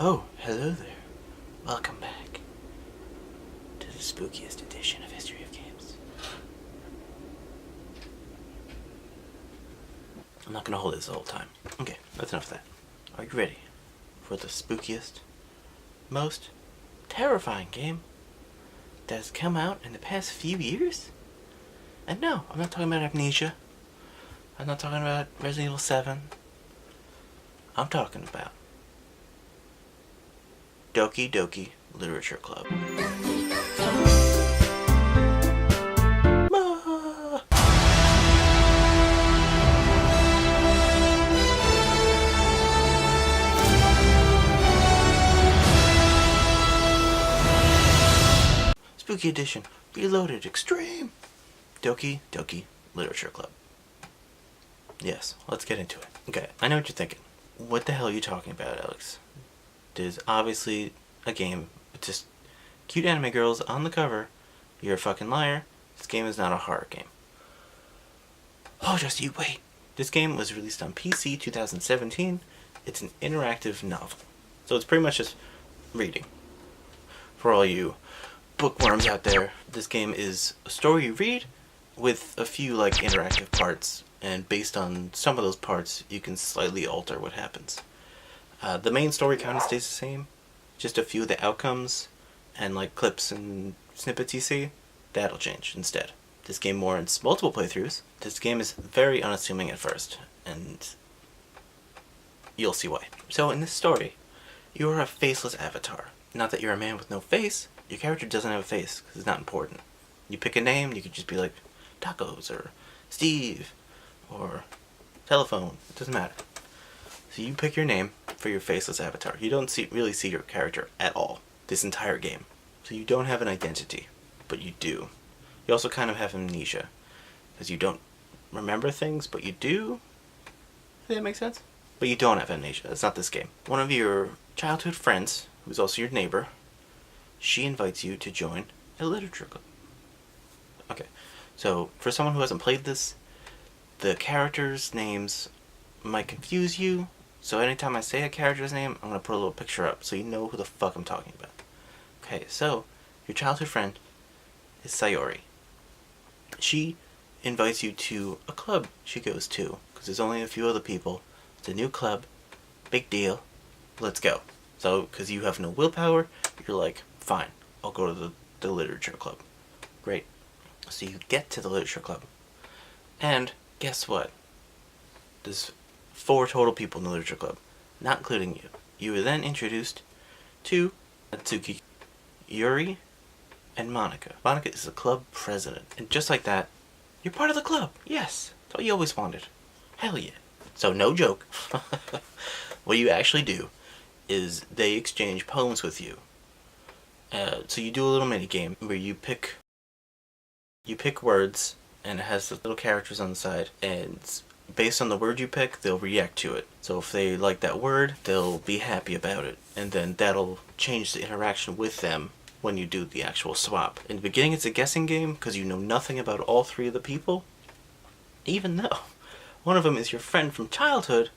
Oh, hello there. Welcome back to the spookiest edition of History of Games. I'm not going to hold this the whole time. Okay, that's enough of that. Are you ready for the spookiest, most terrifying game that has come out in the past few years? And no, I'm not talking about Amnesia. I'm not talking about Resident Evil 7. I'm talking about Doki Doki Literature Club. Spooky Edition, Reloaded Extreme! Doki Doki Literature Club. Yes, let's get into it. Okay, I know what you're thinking. What the hell are you talking about, Alex? There's obviously a game with just cute anime girls on the cover. You're a fucking liar. This game is not a horror game. Oh, just you wait. This game was released on PC 2017. It's an interactive novel. So it's pretty much just reading. For all you bookworms out there, this game is a story you read with a few like interactive parts, and based on some of those parts you can slightly alter what happens. The main story kind of stays the same, just a few of the outcomes and like clips and snippets you see, that'll change instead. This game warrants multiple playthroughs. This game is very unassuming at first, and you'll see why. So in this story, you are a faceless avatar. Not that you're a man with no face, your character doesn't have a face because it's not important. You pick a name, you could just be like Tacos or Steve or Telephone, it doesn't matter. So you pick your name for your faceless avatar. You don't really see your character at all this entire game. So you don't have an identity, but you do. You also kind of have amnesia, because you don't remember things, but you do. Does that make sense? But you don't have amnesia. That's not this game. One of your childhood friends, who's also your neighbor, she invites you to join a literature club. Okay, so for someone who hasn't played this, the characters' names might confuse you. So anytime I say a character's name, I'm going to put a little picture up so you know who the fuck I'm talking about. Okay, so your childhood friend is Sayori. She invites you to a club she goes to, because there's only a few other people. It's a new club, big deal, let's go. So, because you have no willpower, you're like, fine, I'll go to the literature club. Great. So you get to the literature club, and guess what? There's 4 total people in the literature club, not including you. You were then introduced to Natsuki, Yuri, and Monica. Monica is the club president. And just like that, you're part of the club. Yes, that's what you always wanted. Hell yeah. So no joke. What you actually do is they exchange poems with you. So you do a little mini game where you pick words, and it has the little characters on the side, and based on the word you pick, they'll react to it. So if they like that word, they'll be happy about it, and then that'll change the interaction with them when you do the actual swap. In the beginning, it's a guessing game because you know nothing about all 3 of the people, even though one of them is your friend from childhood.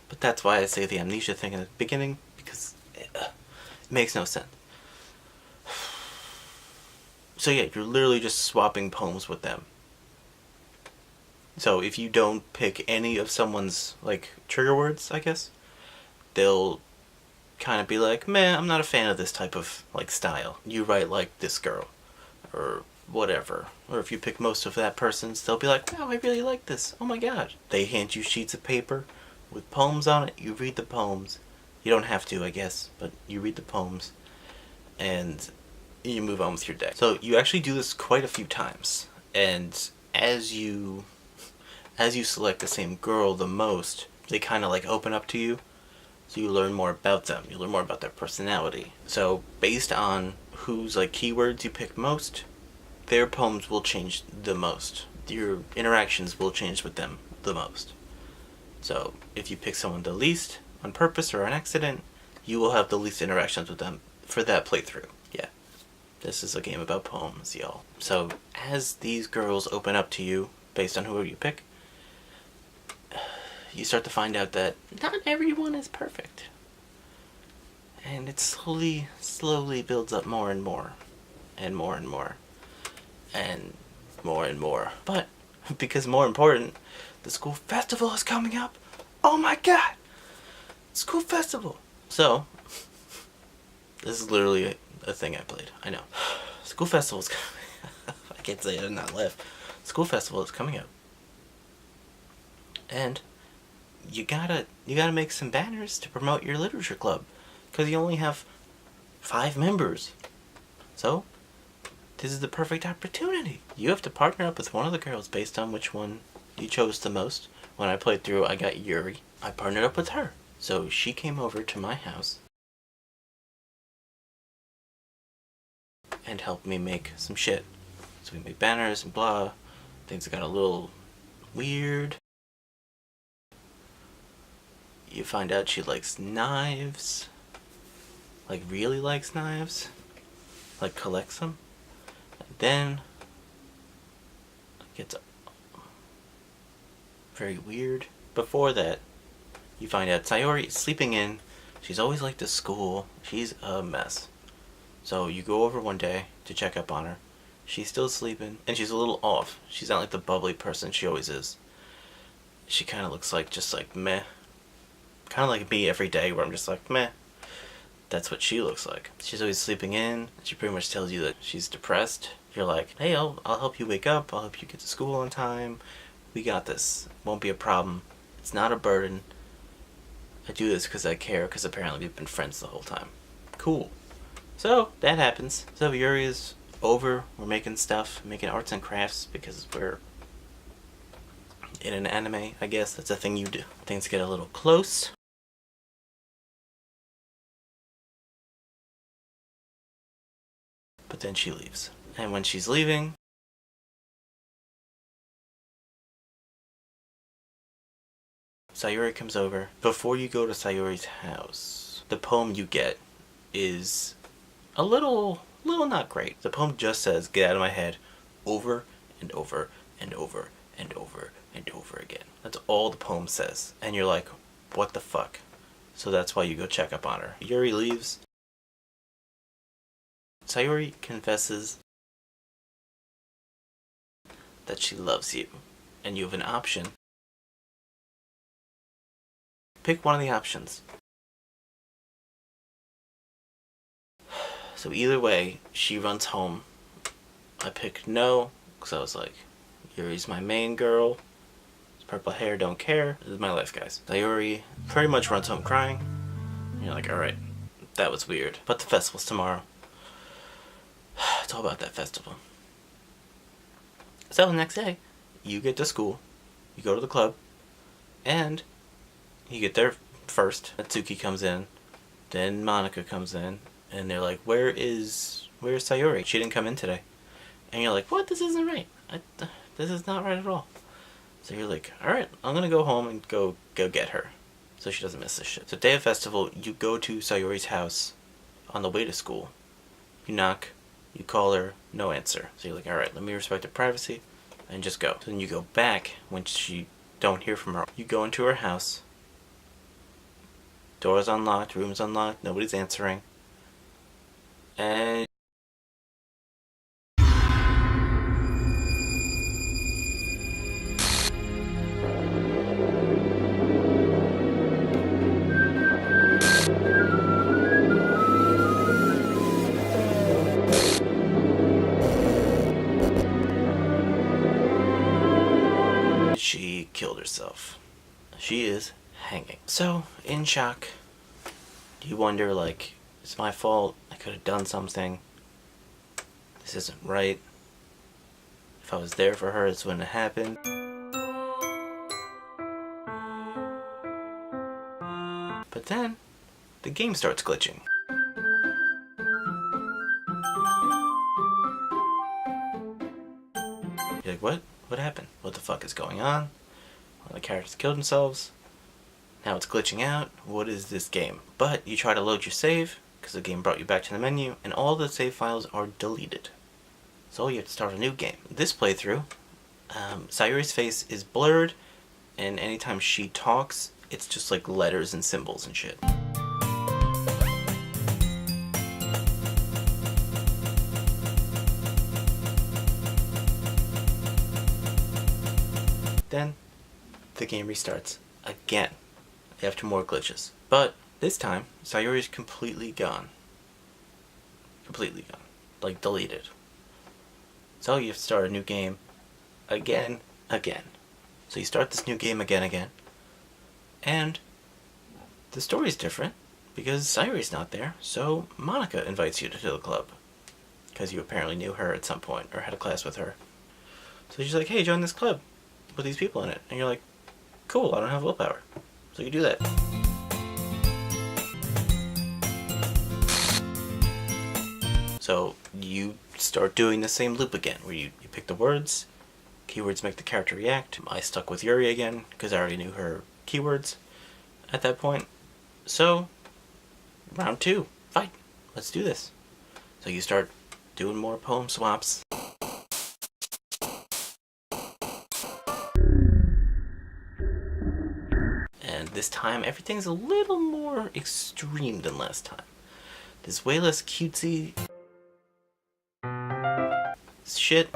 But that's why I say the amnesia thing in the beginning, because it makes no sense. So yeah, you're literally just swapping poems with them. So if you don't pick any of someone's like trigger words, I guess, they'll kind of be like, meh, I'm not a fan of this type of like style. You write like this girl, or whatever. Or if you pick most of that person's, they'll be like, wow, I really like this. Oh my god. They hand you sheets of paper with poems on it. You read the poems. You don't have to, I guess, but you read the poems, and you move on with your day. So you actually do this quite a few times, and as you select the same girl the most, they kind of like open up to you, so you learn more about them. You learn more about their personality. So based on whose like keywords you pick most, their poems will change the most. Your interactions will change with them the most. So if you pick someone the least on purpose or on accident, you will have the least interactions with them for that playthrough. Yeah, this is a game about poems, y'all. So as these girls open up to you based on whoever you pick, you start to find out that not everyone is perfect. And it slowly builds up more and more, and more and more, and more and more. But, because more important, the school festival is coming up. Oh my god! School festival! So, this is literally a thing I played. I know. School festival is coming. I can't say it and not laugh. School festival is coming up. And you gotta make some banners to promote your literature club. Because you only have 5 members. So, this is the perfect opportunity. You have to partner up with one of the girls based on which one you chose the most. When I played through, I got Yuri. I partnered up with her. So she came over to my house and helped me make some shit. So we made banners and blah. Things got a little weird. You find out she likes knives. Like, really likes knives. Like, collects them. And then it gets very weird. Before that, you find out Sayori is sleeping in. She's always like to school. She's a mess. So you go over one day to check up on her. She's still sleeping, and she's a little off. She's not like the bubbly person she always is. She kind of looks like just like meh. Kind of like me every day, where I'm just like meh. That's what she looks like. She's always sleeping in. She pretty much tells you that she's depressed. You're like, hey, I'll help you wake up. I'll help you get to school on time. We got this. Won't be a problem. It's not a burden. I do this because I care, because apparently we've been friends the whole time. Cool. So, that happens. So, Yuri is over. We're making stuff, making arts and crafts, because we're in an anime, I guess. That's a thing you do. Things get a little close. But then she leaves. And when she's leaving, Sayori comes over. Before you go to Sayori's house, the poem you get is a little not great. The poem just says, get out of my head, over and over and over and over and over again. That's all the poem says. And you're like, what the fuck? So that's why you go check up on her. Yuri leaves. Sayori confesses that she loves you. And you have an option. Pick one of the options. So either way, she runs home. I picked no, because I was like, Yuri's my main girl. Purple hair, don't care. This is my life, guys. Sayori pretty much runs home crying. And you're like, alright, that was weird. But the festival's tomorrow. It's all about that festival. So the next day, you get to school, you go to the club, and you get there first. Natsuki comes in, then Monica comes in, and they're like, where's Sayori? She didn't come in today. And you're like, what? This isn't right. This is not right at all. So you're like, alright, I'm gonna go home and go get her, so she doesn't miss this shit. So day of festival, you go to Sayori's house on the way to school. You knock, you call her, no answer. So you're like, alright, let me respect her privacy, and just go. So then you go back when you don't hear from her. You go into her house. Door's unlocked, room's unlocked, nobody's answering. And she killed herself. She is hanging. So, in shock, you wonder, like, it's my fault. I could have done something. This isn't right. If I was there for her, this wouldn't have happened. But then, the game starts glitching. You're like, what? What happened? What the fuck is going on? One of the characters killed themselves. Now it's glitching out. What is this game? But you try to load your save, because the game brought you back to the menu, and all the save files are deleted. So you have to start a new game. This playthrough, Sayori's face is blurred, and anytime she talks, it's just like letters and symbols and shit. Then the game restarts again after more glitches. But this time, Sayori's completely gone. Completely gone. Like, deleted. So you have to start a new game again. So you start this new game again. And the story's different because Sayori's not there. So Monica invites you to the club. Because you apparently knew her at some point or had a class with her. So she's like, hey, join this club with these people in it. And you're like, cool, I don't have willpower. So you do that. So you start doing the same loop again, where you pick the words, keywords make the character react. I stuck with Yuri again, because I already knew her keywords at that point. So, round 2, fight. Let's do this. So you start doing more poem swaps. And this time, everything's a little more extreme than last time. There's way less cutesy shit.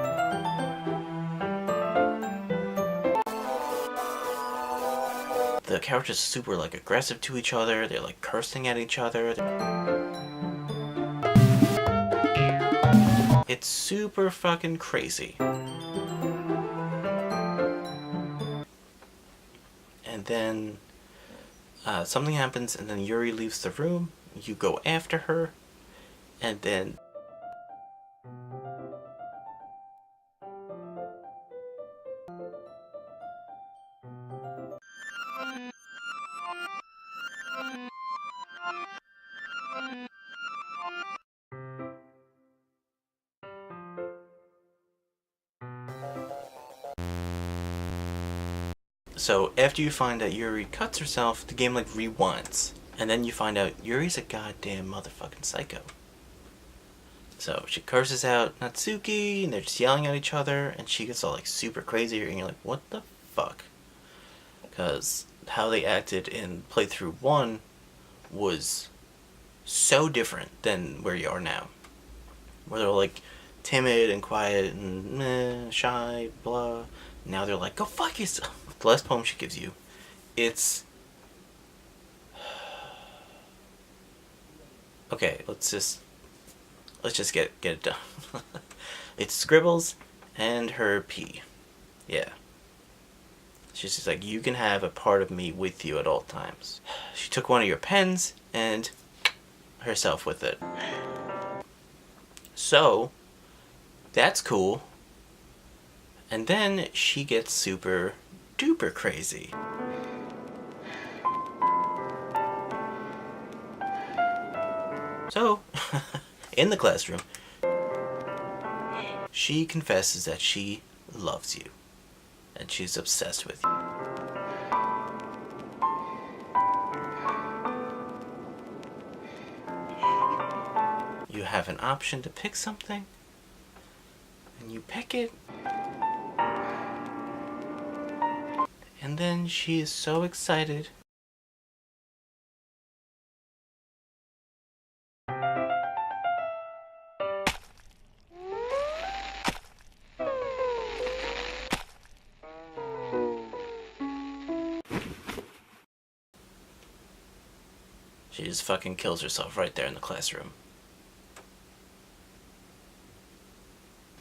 The characters are super like aggressive to each other. They're like cursing at each other. It's super fucking crazy. And then something happens, and then Yuri leaves the room. You go after her, and then so after you find out Yuri cuts herself, the game like rewinds. And then you find out Yuri's a goddamn motherfucking psycho. So she curses out Natsuki, and they're just yelling at each other, and she gets all like super crazy, and you're like, what the fuck? Because how they acted in playthrough 1 was so different than where you are now. Where they're like timid and quiet and meh, shy, blah. Now they're like, go fuck yourself. The last poem she gives you, it's... Okay, let's just get it done. It's scribbles and her pee. Yeah. She's just like, you can have a part of me with you at all times. She took one of your pens and herself with it. So, that's cool. And then she gets super duper crazy. So, in the classroom, she confesses that she loves you. And she's obsessed with you. You have an option to pick something, and you pick it. And then she is so excited. She just fucking kills herself right there in the classroom.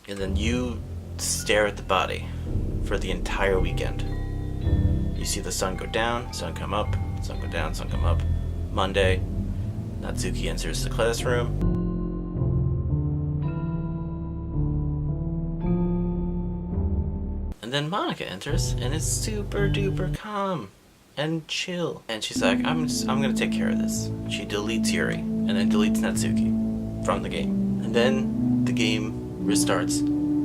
And then you stare at the body for the entire weekend. You see the sun go down, sun come up, sun go down, sun come up. Monday, Natsuki enters the classroom. And then Monica enters and is super duper calm and chill. And she's like, I'm gonna take care of this. She deletes Yuri and then deletes Natsuki from the game. And then the game restarts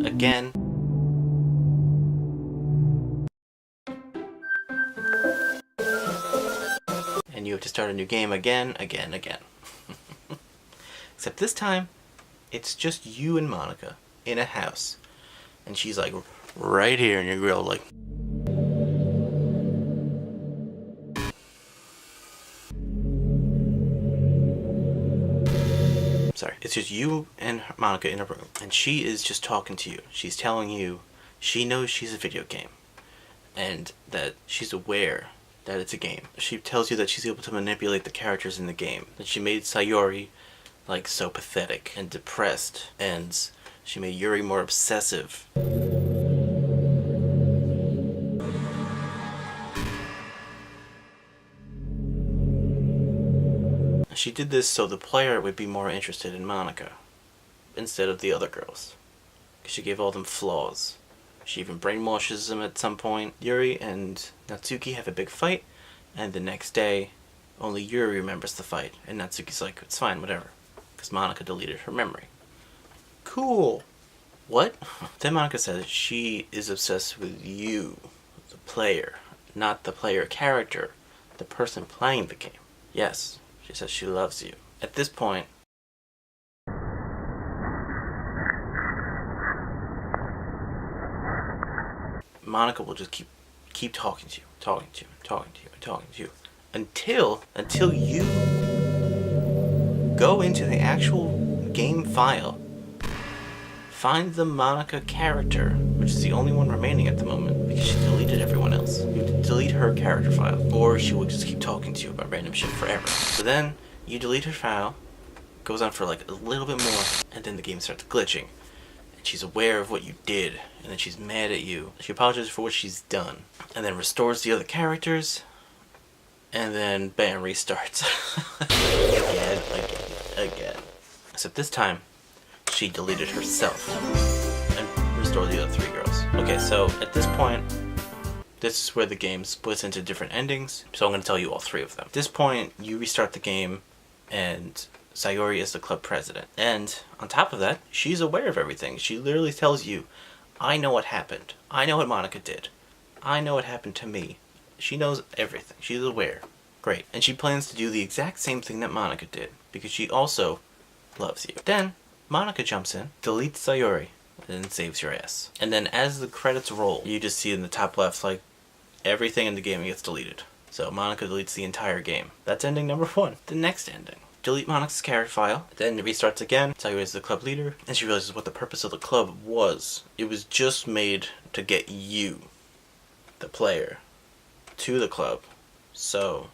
again. And you have to start a new game again. Except this time, it's just you and Monica in a house. And she's like right here in your grill, like... Sorry. It's just you and Monica in a room. And she is just talking to you. She's telling you she knows she's a video game. and that she's aware that it's a game. She tells you that she's able to manipulate the characters in the game. That she made Sayori like so pathetic and depressed, and she made Yuri more obsessive. She did this so the player would be more interested in Monika instead of the other girls. She gave all them flaws. She even brainwashes them at some point. Yuri and Natsuki have a big fight, and the next day, only Yuri remembers the fight, and Natsuki's like, it's fine, whatever, because Monika deleted her memory. Cool. What? Then Monika says she is obsessed with you, the player, not the player character, the person playing the game. Yes, she says she loves you. At this point, Monika will just keep talking to you, until you go into the actual game file, find the Monika character, which is the only one remaining at the moment because she deleted everyone else. You have to delete her character file, or she will just keep talking to you about random shit forever. So then you delete her file, goes on for like a little bit more, and then the game starts glitching. She's aware of what you did, and then she's mad at you. She apologizes for what she's done, and then restores the other characters, and then bam, restarts. again. Except this time, she deleted herself and restored the other 3 girls. Okay, so at this point, this is where the game splits into different endings, so I'm going to tell you all 3 of them. At this point, you restart the game, and Sayori is the club president. And on top of that, she's aware of everything. She literally tells you, I know what happened. I know what Monika did. I know what happened to me. She knows everything. She's aware. Great. And she plans to do the exact same thing that Monika did, because she also loves you. Then, Monika jumps in, deletes Sayori, and saves your ass. And then as the credits roll, you just see in the top left, like, everything in the game gets deleted. So Monika deletes the entire game. That's ending number 1. The next ending. Delete Monika's character file, then it restarts again. Sayori is the club leader, and she realizes what the purpose of the club was. It was just made to get you, the player, to the club, so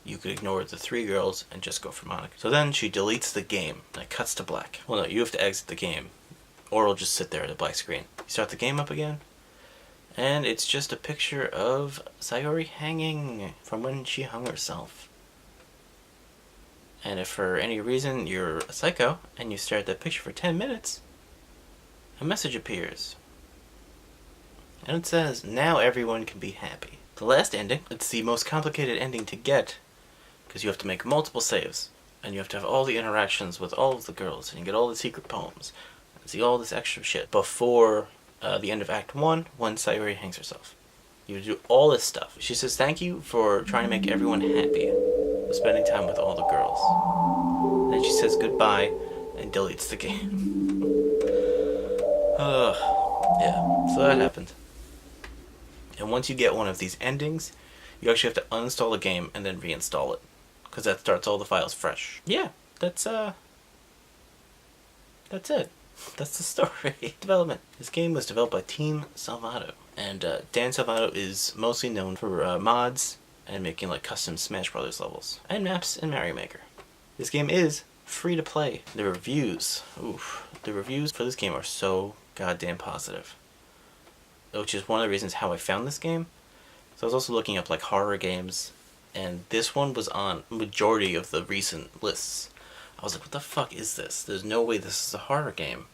you could ignore the 3 girls and just go for Monika. So then she deletes the game, and it cuts to black. Well, no, you have to exit the game, or it'll just sit there at a black screen. You start the game up again, and it's just a picture of Sayori hanging from when she hung herself. And if for any reason you're a psycho and you stare at that picture for 10 minutes, a message appears. And it says, now everyone can be happy. The last ending, it's the most complicated ending to get, because you have to make multiple saves, and you have to have all the interactions with all of the girls, and you get all the secret poems, and see all this extra shit before the end of Act 1, when Sayori hangs herself. You do all this stuff. She says, thank you for trying to make everyone happy, spending time with all the girls. And then she says goodbye and deletes the game. Yeah, so that happened. And once you get one of these endings, you actually have to uninstall the game and then reinstall it, because that starts all the files fresh. Yeah, that's it. That's the story. Development. This game was developed by Team Salvato, and Dan Salvato is mostly known for mods and making like custom Smash Brothers levels, and maps in Mario Maker. This game is free to play. The reviews for this game are so goddamn positive, which is one of the reasons how I found this game. So I was also looking up like horror games, and this one was on majority of the recent lists. I was like, what the fuck is this? There's no way this is a horror game.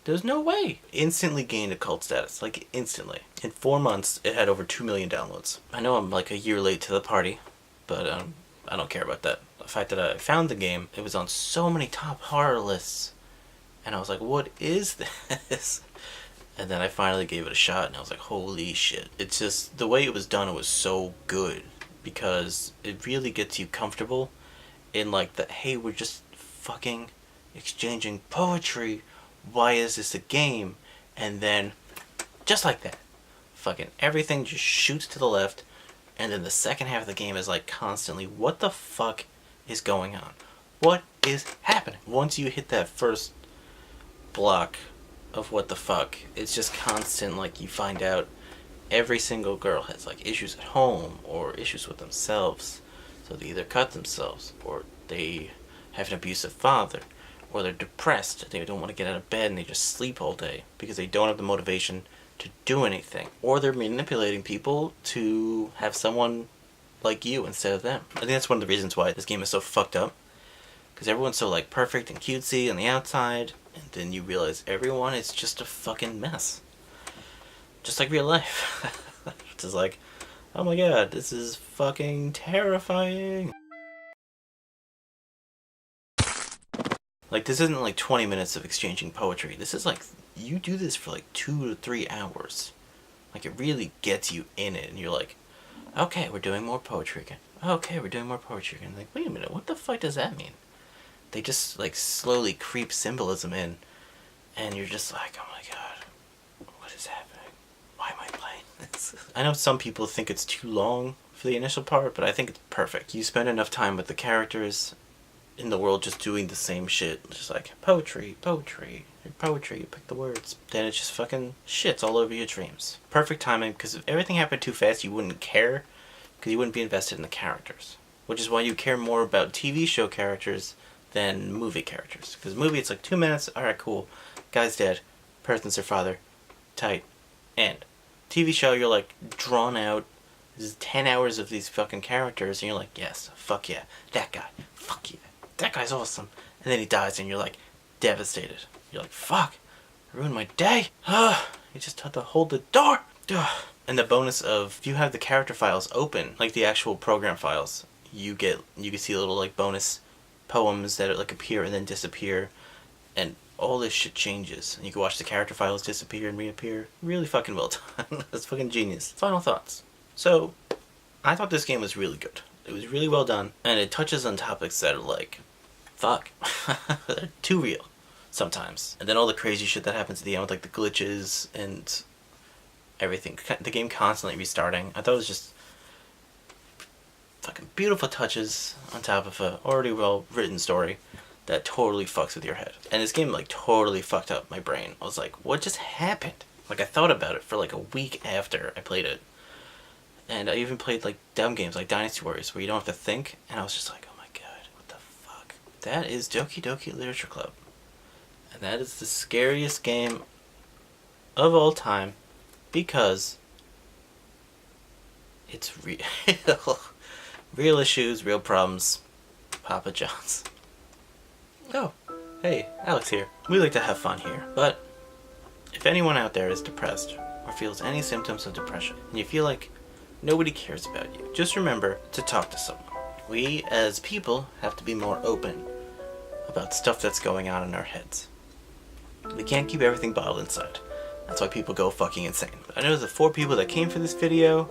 There's no way. Instantly gained a cult status, like instantly. In 4 months, it had over 2 million downloads. I know I'm like a year late to the party, but I don't care about that. The fact that I found the game, it was on so many top horror lists, and I was like, what is this? And then I finally gave it a shot, and I was like, holy shit. It's just, the way it was done, it was so good, because it really gets you comfortable in like the, hey, we're just fucking exchanging poetry. Why is this a game? And then, just like that, fucking everything just shoots to the left, and then the second half of the game is like constantly, what the fuck is going on? What is happening? Once you hit that first block of what the fuck, it's just constant, like you find out every single girl has like issues at home or issues with themselves. So they either cut themselves, or they have an abusive father, or they're depressed. They don't want to get out of bed and they just sleep all day because they don't have the motivation to do anything. Or they're manipulating people to have someone like you instead of them. I think that's one of the reasons why this game is so fucked up. Because everyone's so like perfect and cutesy on the outside, and then you realize everyone is just a fucking mess. Just like real life. It's just like, oh my god, this is fucking terrifying. Like, this isn't like 20 minutes of exchanging poetry. This is like, you do this for like 2 to 3 hours. Like, it really gets you in it, and you're like, okay, we're doing more poetry again. Okay, we're doing more poetry again. Like, wait a minute, what the fuck does that mean? They just like slowly creep symbolism in, and you're just like, oh my god, what is happening? Why am I playing this? I know some people think it's too long for the initial part, but I think it's perfect. You spend enough time with the characters in the world just doing the same shit, just like poetry, poetry, poetry, you pick the words, then it just fucking shits all over your dreams. Perfect timing, because if everything happened too fast, you wouldn't care, because you wouldn't be invested in the characters. Which is why you care more about TV show characters than movie characters. Because movie, it's like 2 minutes, alright, cool, guy's dead, person's their father, tight, end. TV show, you're like drawn out, there's 10 hours of these fucking characters, and you're like, yes, fuck yeah, that guy, fuck yeah, that guy's awesome. And then he dies, and you're like devastated. You're like, fuck, I ruined my day. You just had to hold the door. And the bonus of, if you have the character files open, like the actual program files, you can see little like bonus poems that like appear and then disappear, and all this shit changes, and you can watch the character files disappear and reappear. Really fucking well done. That's fucking genius. Final thoughts. So, I thought this game was really good. It was really well done, and it touches on topics that are like, fuck, they're too real sometimes. And then all the crazy shit that happens at the end with like the glitches and everything. The game constantly restarting. I thought it was just fucking beautiful touches on top of a already well written story that totally fucks with your head. And this game like totally fucked up my brain. I was like, what just happened? Like, I thought about it for like a week after I played it. And I even played like dumb games like Dynasty Warriors where you don't have to think, and I was just like, oh my god, what the fuck? That is Doki Doki Literature Club. And that is the scariest game of all time, because it's real. Real issues, real problems. Papa John's. Oh, hey, Alex here. We like to have fun here, but if anyone out there is depressed or feels any symptoms of depression, and you feel like nobody cares about you, just remember to talk to someone. We, as people, have to be more open about stuff that's going on in our heads. We can't keep everything bottled inside. That's why people go fucking insane. I know the 4 people that came for this video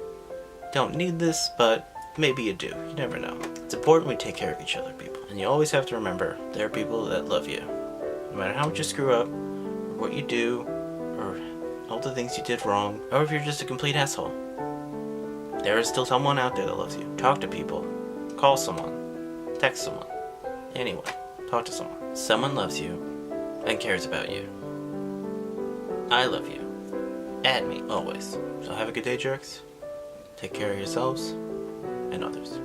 don't need this, but maybe you do. You never know. It's important we take care of each other, people. And you always have to remember, there are people that love you. No matter how much you screw up, or what you do, or all the things you did wrong, or if you're just a complete asshole, there is still someone out there that loves you. Talk to people. Call someone. Text someone. Anyone. Talk to someone. Someone loves you and cares about you. I love you. Add me, always. So have a good day, jerks. Take care of yourselves and others.